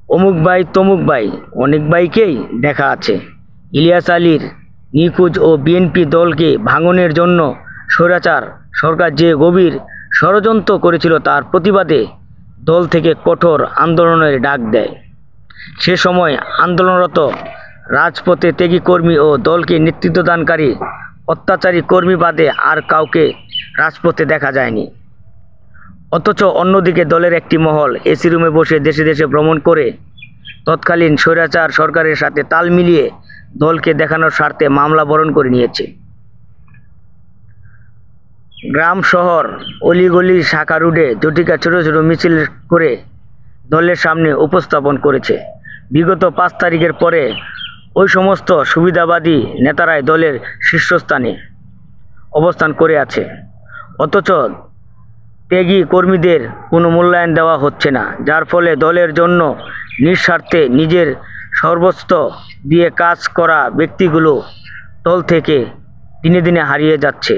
অমুক ভাই তমুক ভাই, অনেক ভাইকেই দেখা আছে। ইলিয়াস আলীর নিখোঁজ ও বিএনপি দলকে ভাঙনের জন্য স্বৈরাচার সরকার যে গভীর ষড়যন্ত্র করেছিল তার প্রতিবাদে দল থেকে কঠোর আন্দোলনের ডাক দেয়। সে সময় আন্দোলনরত রাজপথে ত্যাগী কর্মী ও দলকে নেতৃত্বদানকারী অত্যাচারী কর্মী বাদে আর কাউকে রাজপথে দেখা যায়নি। অথচ অন্যদিকে দলের একটি মহল এসি রুমে বসে দেশে দেশে ভ্রমণ করে তৎকালীন স্বৈরাচার সরকারের সাথে তাল মিলিয়ে দলকে দেখানোর স্বার্থে মামলা বরণ করে নিয়েছে। গ্রাম শহর অলিগলি শাখা রুটে জটিকা ছোট ছোট মিছিল করে দলের সামনে উপস্থাপন করেছে। বিগত 5 তারিখের পরে ওই সমস্ত সুবিধাবাদী নেতারাই দলের শীর্ষস্থানে অবস্থান করে আছে। অথচ ত্যাগী কর্মীদের কোনো মূল্যায়ন দেওয়া হচ্ছে না, যার ফলে দলের জন্য নিঃস্বার্থে নিজের সর্বস্ব দিয়ে কাজ করা ব্যক্তিগুলো দল থেকে দিনে দিনে হারিয়ে যাচ্ছে।